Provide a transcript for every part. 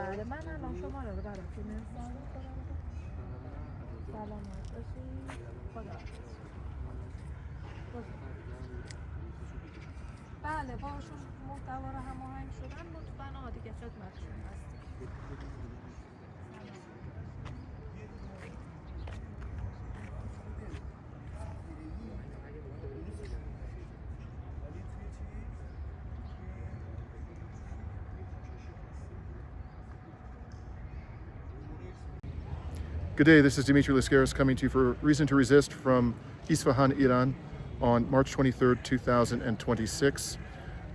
بله من الان شماره رو براتون ارسال می‌کنم. سلامت باشید. خداحافظ. بله باشون محتوا رو هماهنگ شدن مطمئنا دیگه خدمتشون هستیم. Good day, this is Dimitri Lascaris coming to you for Reason to Resist from Esfahan, Iran on March 23rd, 2026.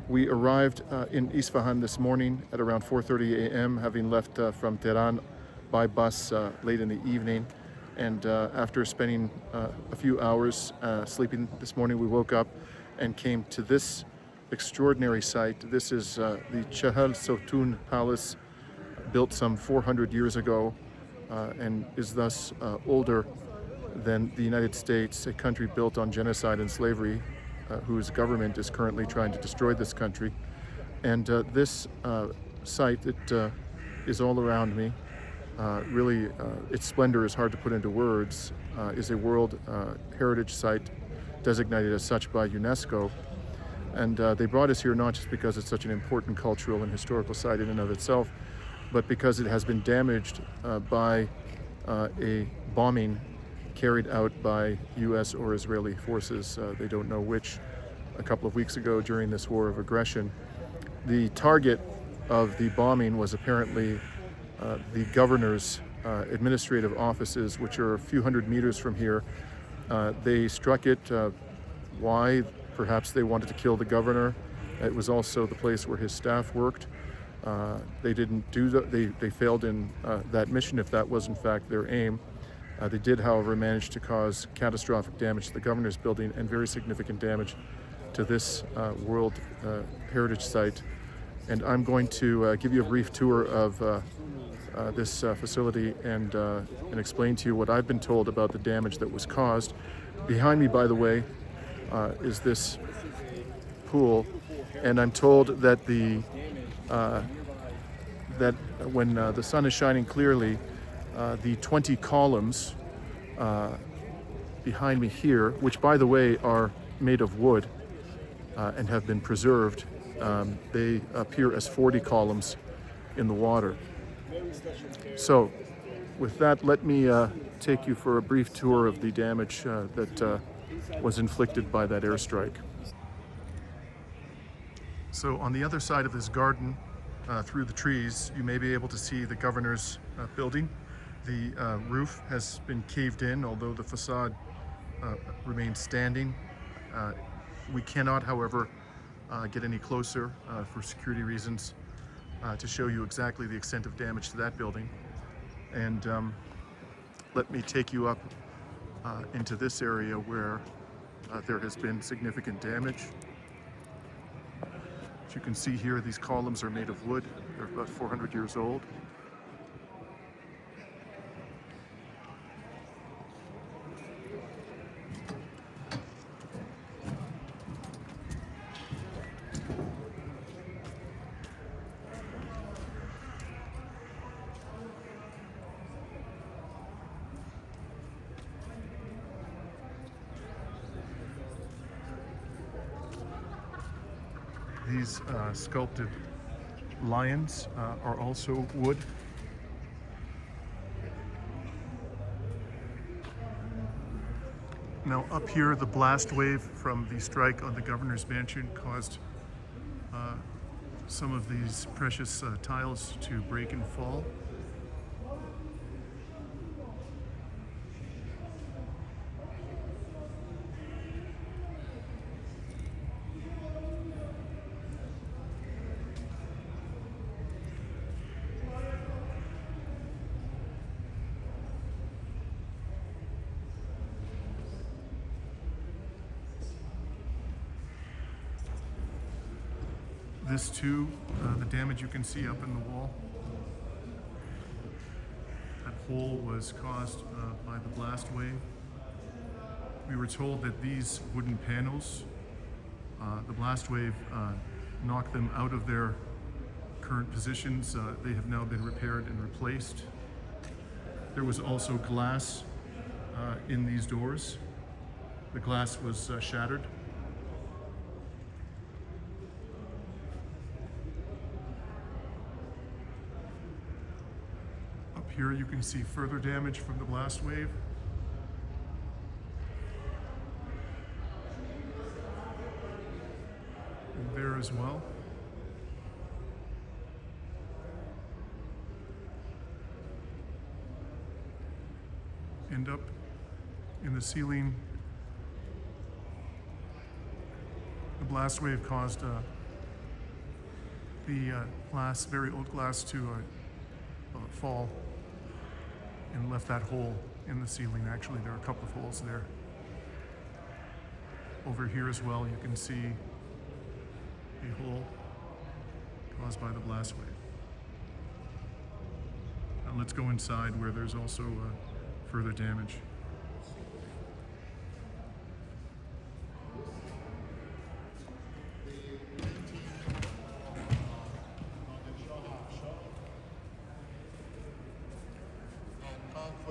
We arrived in Esfahan this morning at around 4:30 a.m., having left from Tehran by bus late in the evening. And after spending a few hours sleeping this morning, we woke up and came to this extraordinary site. This is the Chahal Sotun Palace, built some 400 years ago. And is thus older than the United States, a country built on genocide and slavery, whose government is currently trying to destroy this country. And this site that is all around me, really its splendor is hard to put into words, is a World Heritage Site designated as such by UNESCO. And they brought us here not just because it's such an important cultural and historical site in and of itself, but because it has been damaged by a bombing carried out by U.S. or Israeli forces, they don't know which, a couple of weeks ago during this war of aggression. The target of the bombing was apparently the governor's administrative offices, which are a few hundred meters from here. They struck it. Why? Perhaps they wanted to kill the governor. It was also the place where his staff worked. They didn't do that. They failed in that mission, if that was in fact their aim. They did, however, manage to cause catastrophic damage to the governor's building and very significant damage to this World Heritage Site. And I'm going to give you a brief tour of this facility and explain to you what I've been told about the damage that was caused. Behind me, by the way, is this pool, and I'm told that that when the sun is shining clearly, the 20 columns behind me here, which by the way are made of wood and have been preserved, they appear as 40 columns in the water. So with that, let me take you for a brief tour of the damage that was inflicted by that airstrike. So on the other side of this garden, through the trees, you may be able to see the governor's building. The roof has been caved in, although the facade remains standing. We cannot, however, get any closer for security reasons to show you exactly the extent of damage to that building. And let me take you up into this area where there has been significant damage. As you can see here, these columns are made of wood. They're about 400 years old. These sculpted lions are also wood. Now up here, the blast wave from the strike on the governor's mansion caused some of these precious tiles to break and fall. This too, the damage you can see up in the wall. That hole was caused by the blast wave. We were told that these wooden panels, the blast wave knocked them out of their current positions. They have now been repaired and replaced. There was also glass in these doors. The glass was shattered. Up here you can see further damage from the blast wave. And there as well. And up in the ceiling, the blast wave caused the glass, very old glass, to fall and left that hole in the ceiling. Actually, there are a couple of holes there. Over here as well, you can see a hole caused by the blast wave. Now let's go inside where there's also further damage.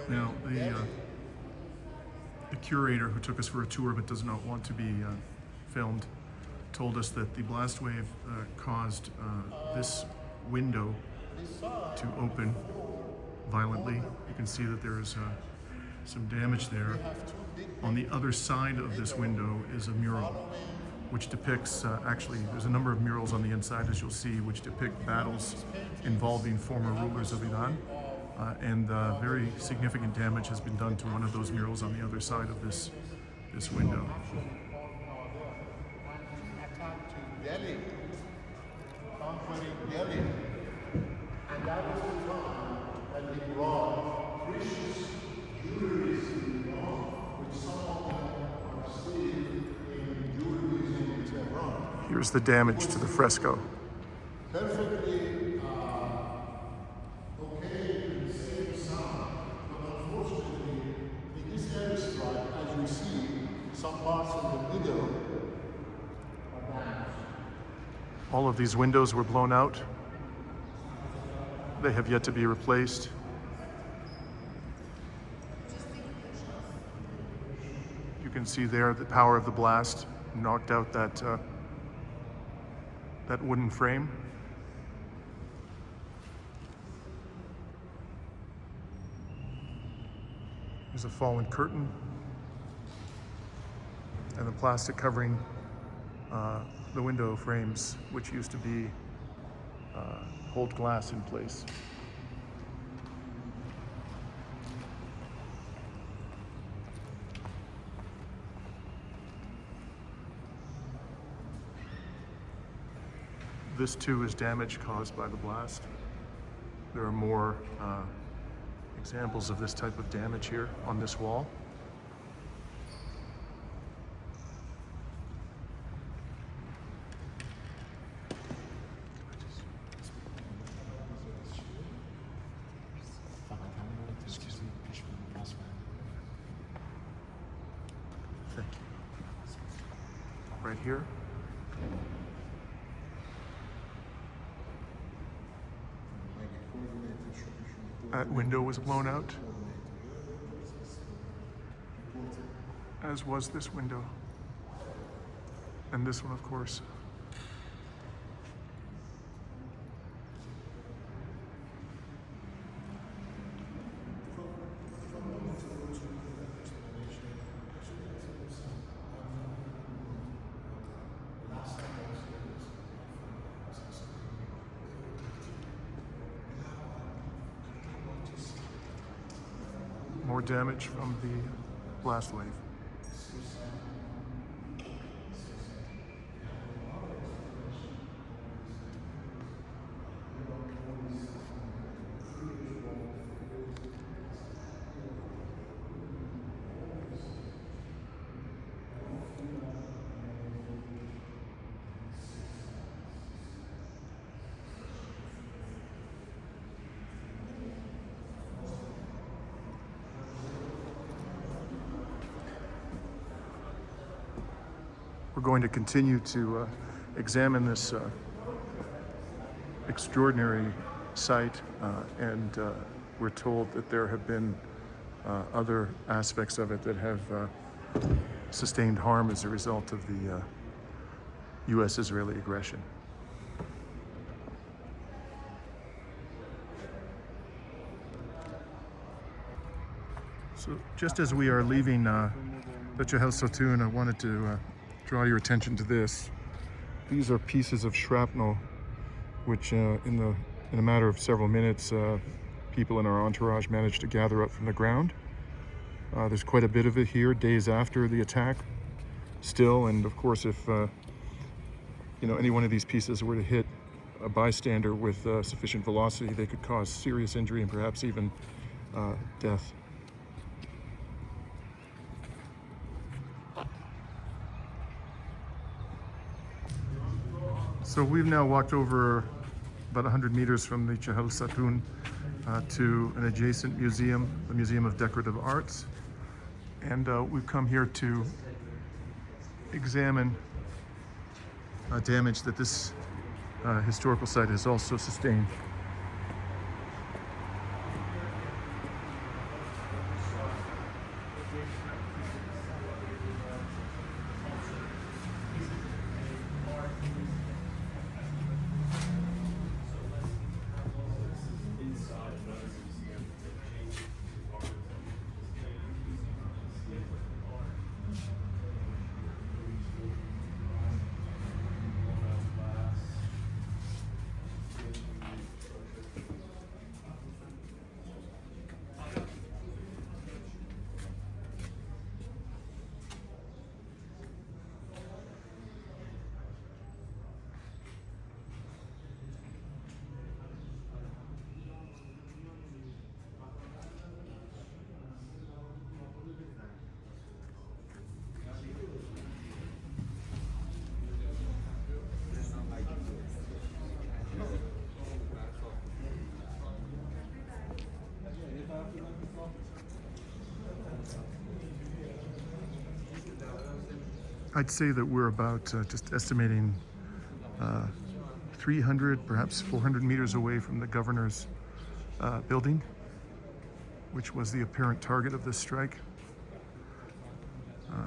Now, the curator who took us for a tour but does not want to be filmed told us that the blast wave caused this window to open violently. You can see that there is some damage there. On the other side of this window is a mural which depicts, actually there's a number of murals on the inside, as you'll see, which depict battles involving former rulers of Iran. And very significant damage has been done to one of those murals on the other side of this window. Attack to Delhi, conquering Delhi, and that was the time when he brought precious jewelries in Iran, which some of them are still in jewelry museum in Tehran. Here's the damage to the fresco. Perfectly okay in the same sound, but unfortunately, in this airstrike, as you see, some parts in the middle are damaged. All of these windows were blown out. They have yet to be replaced. You can see there the power of the blast knocked out that wooden frame. There's a fallen curtain and the plastic covering the window frames, which used to be hold glass in place. This too is damage caused by the blast. There are more examples of this type of damage here on this wall. Thank you. Right here. That window was blown out, as was this window, and this one, of course. More damage from the blast wave. We're going to continue to examine this extraordinary sight, and we're told that there have been other aspects of it that have sustained harm as a result of the U.S. Israeli aggression. So just as we are leaving the Chahel Satoun, I wanted to draw your attention to this. These are pieces of shrapnel, which in a matter of several minutes, people in our entourage managed to gather up from the ground. There's quite a bit of it here, days after the attack, still. And of course, if any one of these pieces were to hit a bystander with sufficient velocity, they could cause serious injury and perhaps even death. So we've now walked over about 100 meters from the Chahel Satoun to an adjacent museum, the Museum of Decorative Arts. And we've come here to examine damage that this historical site has also sustained. I'd say that we're about just estimating 300, perhaps 400 meters away from the governor's building, which was the apparent target of this strike.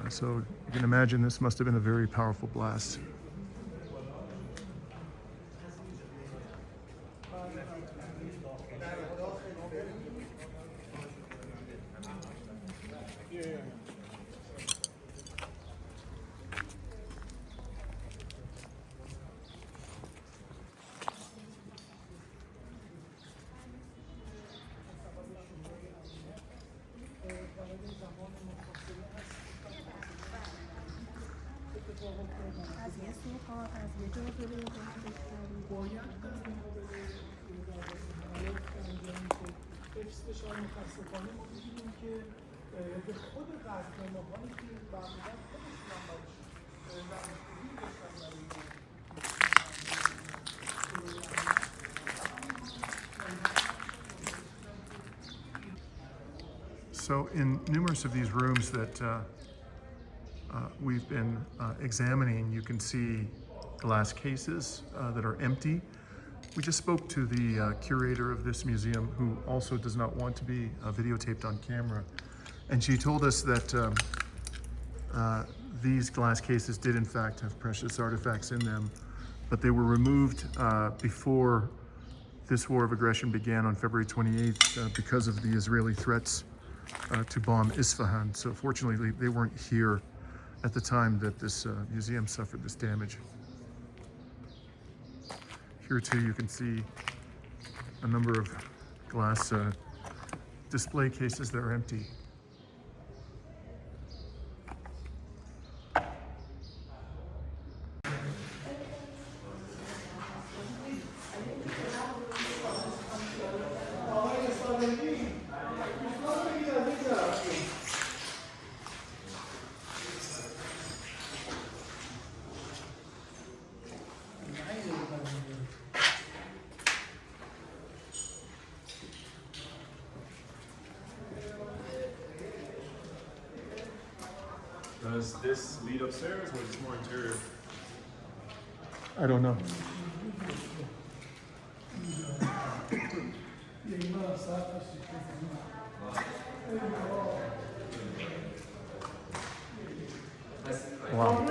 So you can imagine this must have been a very powerful blast. So in numerous of these rooms that we've been examining, you can see glass cases that are empty. We just spoke to the curator of this museum, who also does not want to be videotaped on camera. And she told us that these glass cases did in fact have precious artifacts in them, but they were removed before this war of aggression began on February 28th because of the Israeli threats to bomb Esfahan. So fortunately, they weren't here at the time that this museum suffered this damage. Here too, you can see a number of glass display cases that are empty. Does this lead upstairs or is it more interior? I don't know. Wow.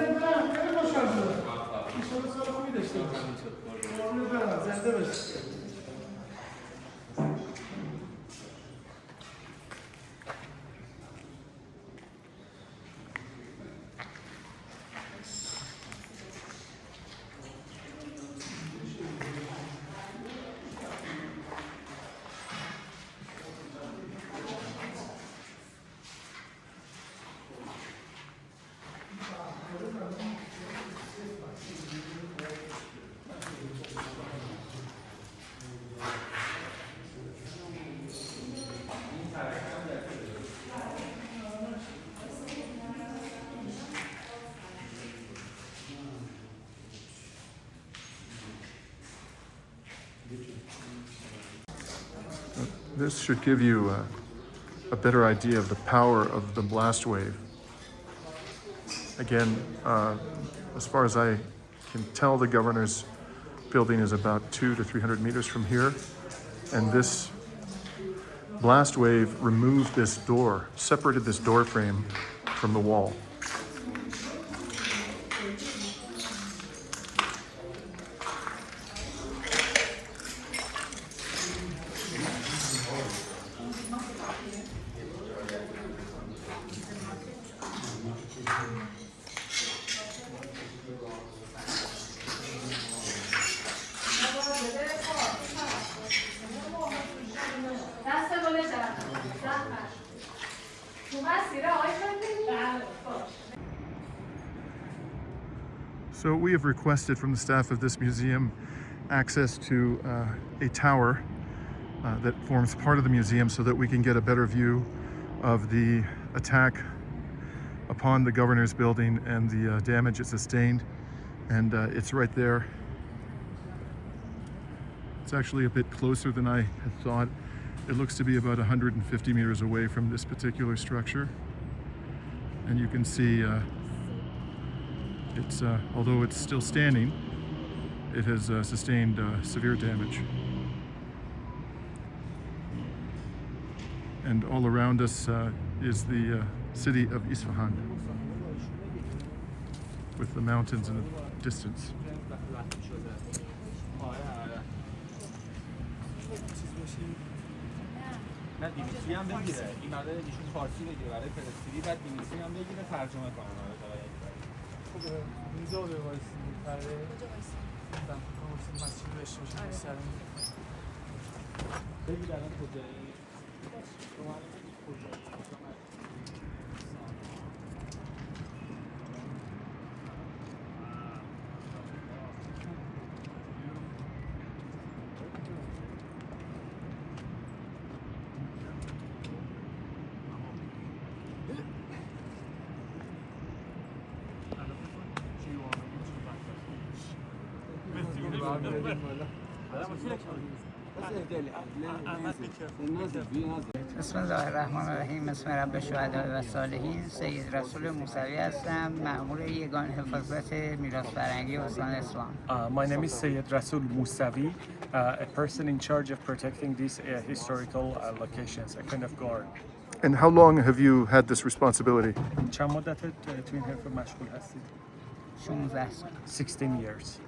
This should give you a better idea of the power of the blast wave. Again, as far as I can tell, the governor's building is about 200 to 300 meters from here, and this blast wave removed this door, separated this door frame from the wall. So we have requested from the staff of this museum access to a tower that forms part of the museum so that we can get a better view of the attack upon the governor's building and the damage it sustained. And it's right there. It's actually a bit closer than I had thought. It looks to be about 150 meters away from this particular structure. And you can see it's although it's still standing, it has sustained severe damage. And all around us is the city of Esfahan, with the mountains in the distance. نه دیمیتری هم بگیره این ماده ایشون فارسی بگیره برای فرستیدی بعد دیمیتری هم بگیره ترجمه کنه خوبه اینجا بایستی برای مسجد بهش بشه بگیر الان کجایی بسم الله الرحمن الرحیم. اسم رب شهداء و صالحین. سید رسول موسوی هستم، مأمور یگان حفاظت میراث فرهنگی استان اصفهان. My name is Syed Rasul Mousavi, a person in charge of protecting these historical locations, a kind of guard. And how long have you had this responsibility? چند مدت تو این حرف مشغول هستید؟ 16 سال. 16 years.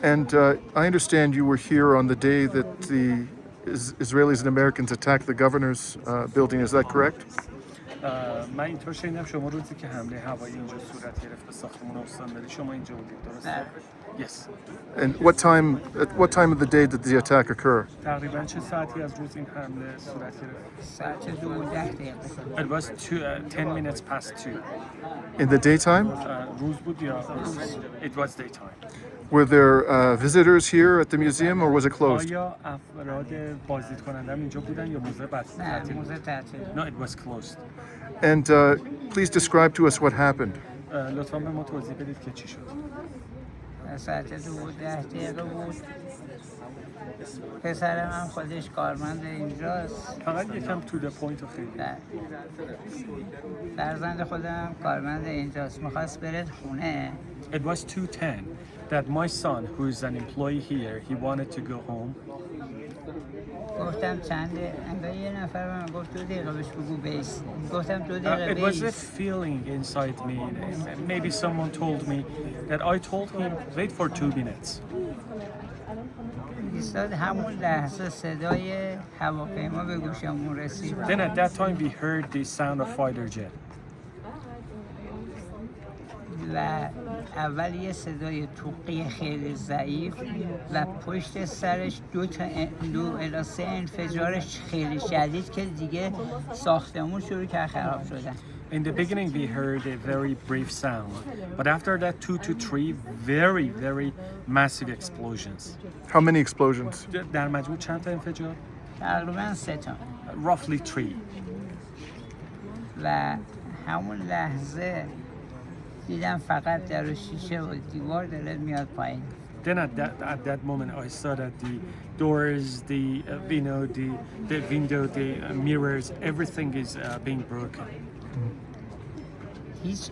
And I understand you were here on the day that the Israelis and Americans attacked the governor's building. Is that correct? من اینطور شنیدم شما روزی که حمله هوایی اینجا صورت گرفت به ساختمان استانداری شما اینجا بودید، درسته؟ Yes. And at what time of the day did the attack occur? تقریباً چه ساعتی از روز این حمله صورت گرفت؟ ساعت 12 دقیقه. It was 10 minutes past 2. In the daytime? روز بود یا It was daytime. Were there visitors here at the museum or was it closed? آیا افراد بازدید کننده اینجا بودن یا موزه بسته؟ نه، موزه تعطیل. No, it was closed. And please describe to us what happened. لطفاً به ما توضیح بدید که چی شد. ساعت 12 دقیقه بود. پسر من خودش کارمند اینجاست. فقط یکم to the point و خیلی. فرزند خودم کارمند اینجاست. میخواست بره خونه. It was 2:10. that my son, who is an employee here, he wanted to go home. گفتم چنده انگار یه نفر من گفت 2 دقیقه بهش بگو بیس گفتم 2 دقیقه It was a بیس feeling inside me. Maybe someone told me that I told him, wait for 2 minutes. ایستاد همون لحظه صدای هواپیما به گوشمون رسید Then at that time we heard the sound of fighter jet. و اول یه صدای توقی خیلی ضعیف و پشت سرش 2 الی 3 انفجارش خیلی شدید که دیگه ساختمون شروع کرد خراب شدن. In the beginning we heard a very brief sound, but after that 2 to 3 very, very massive explosions. How many explosions? در مجموع چند تا انفجار؟ تقریبا 3 تا Roughly 3. و همون لحظه دیدم فقط در و شیشه و دیوار داره میاد پایین. Then at that moment I saw that the doors, the the window, the mirrors, everything is being broken. هیچ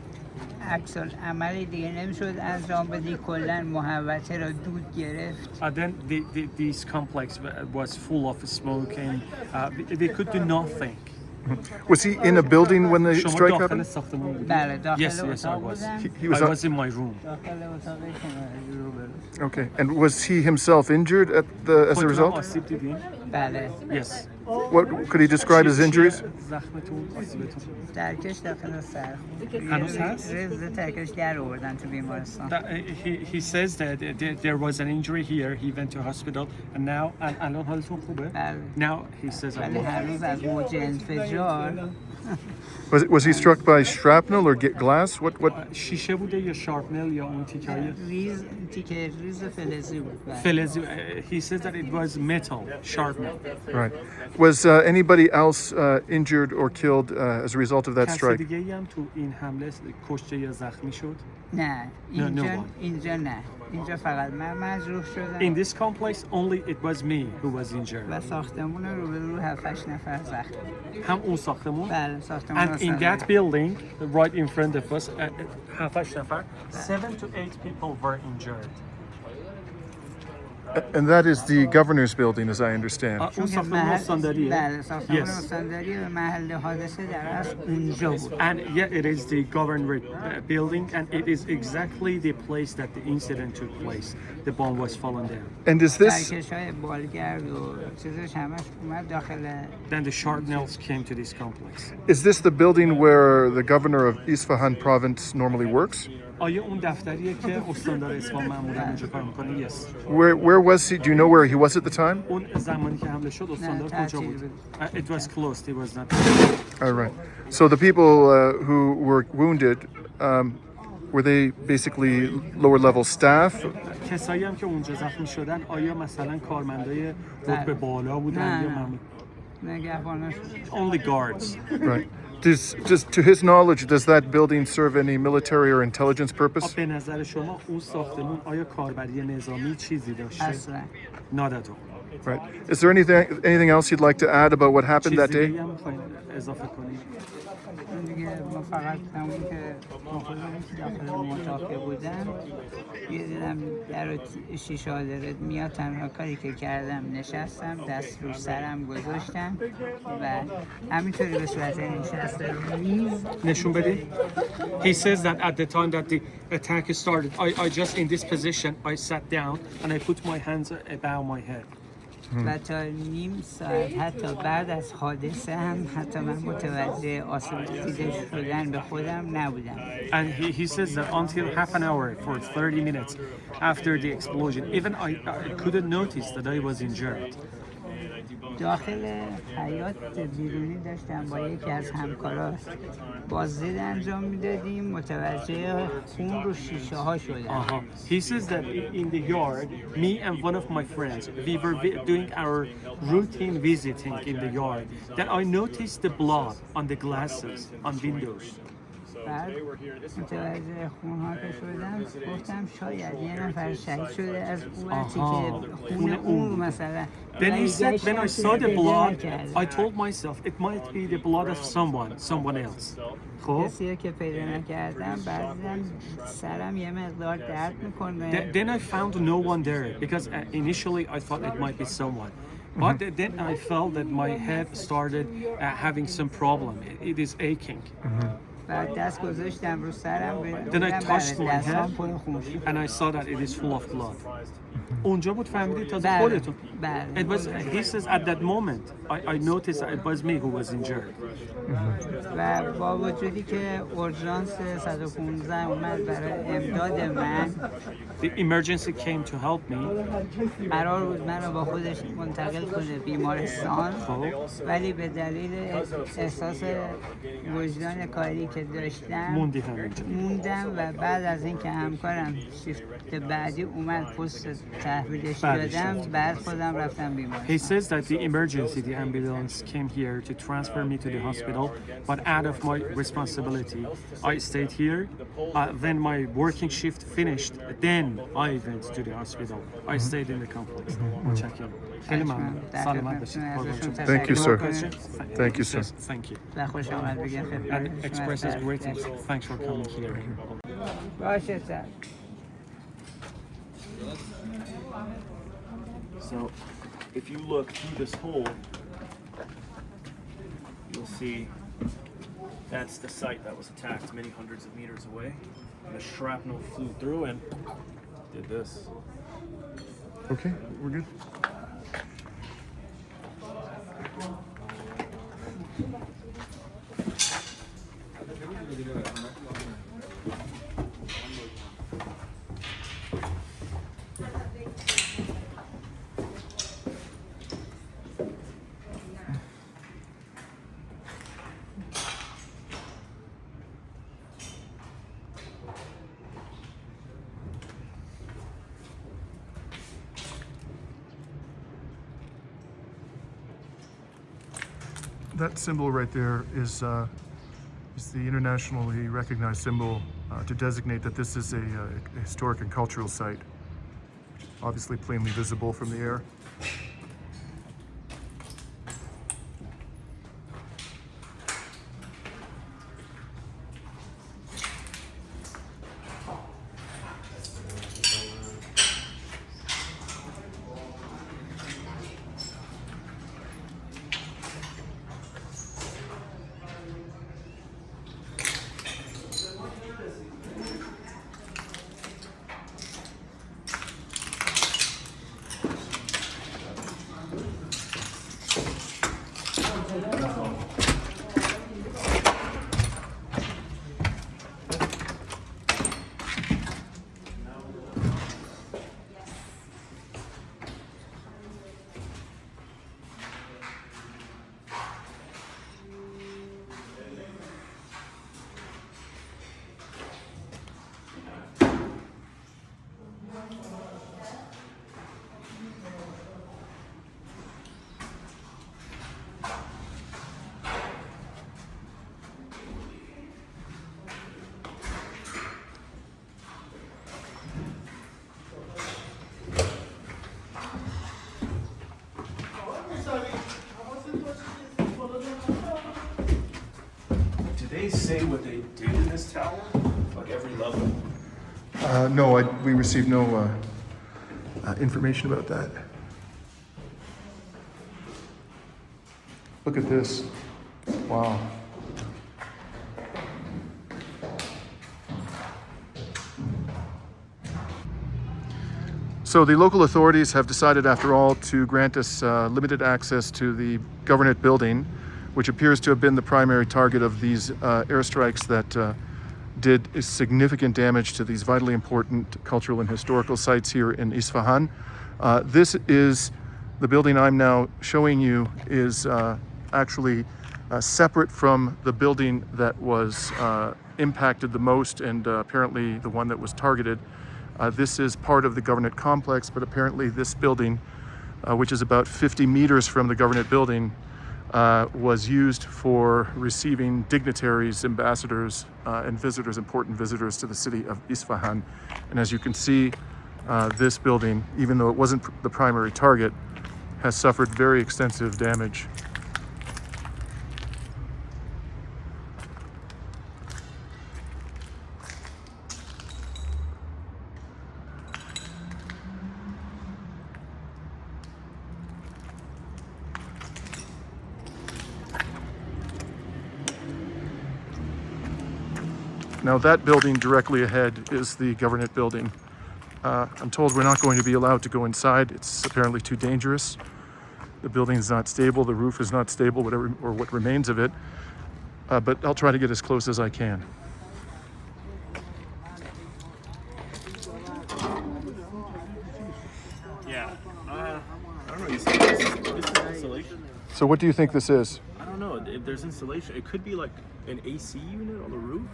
عکس عملی دیگه نمیشد انجام بدی کلا محوطه را دود گرفت. Then this complex was full of smoke and they could do nothing. Was he in a building when the شما strike داخل happened? ساختمان بودید؟ بله داخل Yes, I اتاق was. بودم. He was I on- was in my room. داخل اتاق کنار روبرو. Okay. And was he himself injured as a خودتون result? آسیب دیدین؟ بله Yes. What could he describe his injuries? زخمتون، آسیبتون. ترکش داخل سر. هنوز هست؟ رز ترکش در آوردن تو بیمارستان. He says that there was an injury here. He went to hospital and now الان حالتون خوبه؟ بله. Now he says I'm ولی هنوز از موج انفجار Was he struck by shrapnel or glass? What? شیشه بوده یا شارپنل یا اون تیکای تیکه ریز فلزی بود. بله. فلزی. He says that it was metal, sharpnel. Right. Was anybody else injured or killed as a result of that کسی strike? دیگه ای هم تو این حمله کشته یا زخمی شد؟ نه No one. اینجا نه اینجا فقط من مجروح شدم In this complex only it was me who was injured. و ساختمون روبرو 7-8 نفر زخمی. هم اون ساختمون. بله ساختمون And in that building, right in front of us, 7 نفر, 7 to 8 people were injured. And that is the governor's building, as I understand. اون ساختمون استانداریه. بله ساختمون Yes. استانداری و محل حادثه در اصل اونجا بود. And yeah, it is the government building, and it is exactly the place that the incident took place. The bomb was fallen down. And is this ترکش‌های بالگرد و چیزش همش اومد داخل. Then the sharpnels came to this complex. is this the building where the governor of Esfahan province normally works? آیا اون دفتریه که استاندار اصفهان معمولا اونجا کار میکنه؟ Yes. Where was he? Do you know where he was at the time? اون زمانی که حمله شد استاندار کجا تعطیل بود؟ بود. It was closed. It was not. All right. So the people who were wounded, were they basically lower level staff? کسایی هم که اونجا زخمی شدن آیا مثلا کارمندای رتبه بالا بودن یا معمول؟ نگهبانش Only guards. Right. Just to his knowledge, does that building serve any military or intelligence purpose? به نظر شما اون ساختمون آیا کاربری نظامی چیزی داشته؟ اصلا Not at all. Right. Is there anything else you'd like to add about what happened that چیز دیگه day? هم می‌خواین اضافه کنید؟ دیگه ما فقط همون که با خودمون که داخل مطاقه بودم یه دیدم در شیشه داره میاد تنها کاری که کردم نشستم دست رو سرم گذاشتم و همینطوری به صورت نشسته ریز نشون بدید. He says that at the time that the attack started, I just in this position, I sat down and I put my hands above my head. و تا نیم ساعت حتی بعد از حادثه هم حتی من متوجه آسیب دیده شدن به خودم نبودم. And he says that until half an hour for 30 minutes after the explosion, even I couldn't notice that I was injured. داخل حیات بیرونی داشتم با یکی از همکارا بازدید انجام میدادیم متوجه خون رو شیشه ها شدم. He says that in the yard, me and one of my friends, we were doing our routine visiting in the yard. That I noticed the blood on the glasses, on windows. بعد today we're here in Isfahan. متوجه خونها که شدم گفتم شاید یه نفر شهید شده از اون وقتی که خون اون رو مثلا Then he said, when I saw the blood, I کردم. told myself it might be the blood of someone else. خب؟ کسی که پیدا نکردم بعضی سرم یه مقدار درد میکنه. Then I found no one there because initially I thought it might be someone. But then I felt that my head started having some problem. It is aching. بعد دست گذاشتم رو سرم Then I touched my دستام head پر خون شد. and I saw that it is full of blood. اونجا بود فهمیدید تازه بله خودتون. بله. It was, he says at that moment, I noticed that it was me who was injured. و با وجودی که اورژانس 115 اومد برای امداد من The emergency came to help me. قرار بود من رو با خودش منتقل کنه بیمارستان ولی به دلیل احساس وجدان کاری که داشتم موندی همینجا. موندم و بعد از اینکه همکارم شیفت بعدی اومد پست تحویلش بعدش دادم شد. بعد خودم رفتم بیمارستان. He says that the ambulance came here to transfer me to the hospital, but out of my responsibility, I stayed here. Then my working shift finished, then I went to the hospital. I stayed in the complex. متشکرم. خیلی ممنون. سلامت باشید. Thank you, sir. Thank you, sir. Thank you. و خوش آمد بگم And خدمت expresses شما. greetings. Thanks for coming here. باشه سر. So, if you look through this hole, you'll see that's the site that was attacked many hundreds of meters away. And the shrapnel flew through and did this. Okay, we're good. That symbol right there is the internationally recognized symbol to designate that this is a historic and cultural site, obviously plainly visible from the air. Did they say what they did in this tower? Like every level? No, we received no information about that. Look at this. Wow. So the local authorities have decided, after all, to grant us limited access to the government building, which appears to have been the primary target of these airstrikes that did significant damage to these vitally important cultural and historical sites here in Esfahan. This is the building I'm now showing you is actually separate from the building that was impacted the most and apparently the one that was targeted. This is part of the government complex, but apparently this building, which is about 50 meters from the government building, was used for receiving dignitaries, ambassadors, and visitors, important visitors to the city of Esfahan. And as you can see, this building, even though it wasn't the primary target, has suffered very extensive damage. Now that building directly ahead is the government building. I'm told we're not going to be allowed to go inside. It's apparently too dangerous. The building is not stable, the roof is not stable, whatever, or what remains of it. But I'll try to get as close as I can. Yeah. I don't know. You said this is insulation. So what do you think this is? I don't know. If there's insulation, it could be like an AC unit on the roof.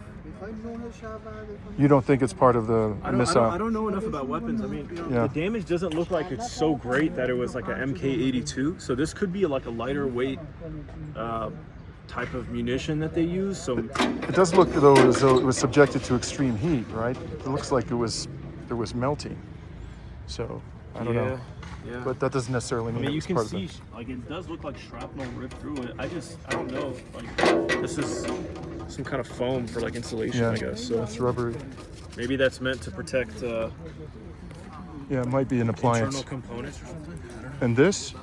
You don't think it's part of the missile? I don't know enough about weapons. I mean, Yeah. the damage doesn't look like it's so great that it was like a MK82. So this could be like a lighter weight type of munition that they use. So It does look though as though it was subjected to extreme heat, right? It looks like it was melting. So I don't know. Yeah. But that doesn't necessarily I mean mean, you it's can part see, of like, it does look like shrapnel ripped through it. I don't know. Like, this is some kind of foam for, like, insulation, I guess. So it's rubbery. maybe that's meant to protect Yeah, it might be an appliance. internal components or something. I don't know. And this?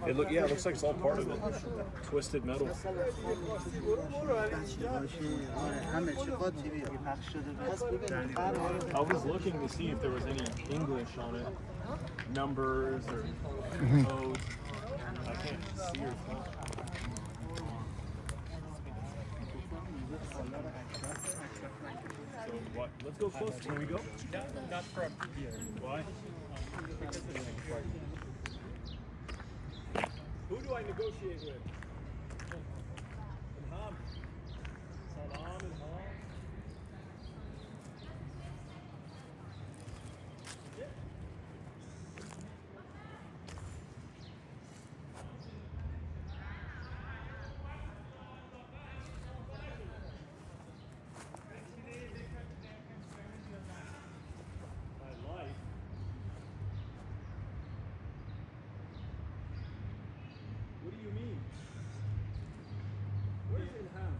It looks like it's all part of it. Twisted metal. I was looking to see if there was any English on it, numbers or codes. I can't see or tell. So what? Let's go close. Can we go? Not from here. Why? Who do I negotiate with? Ilham. Salam, Ilham. My life. What do you mean? Where's Ilham?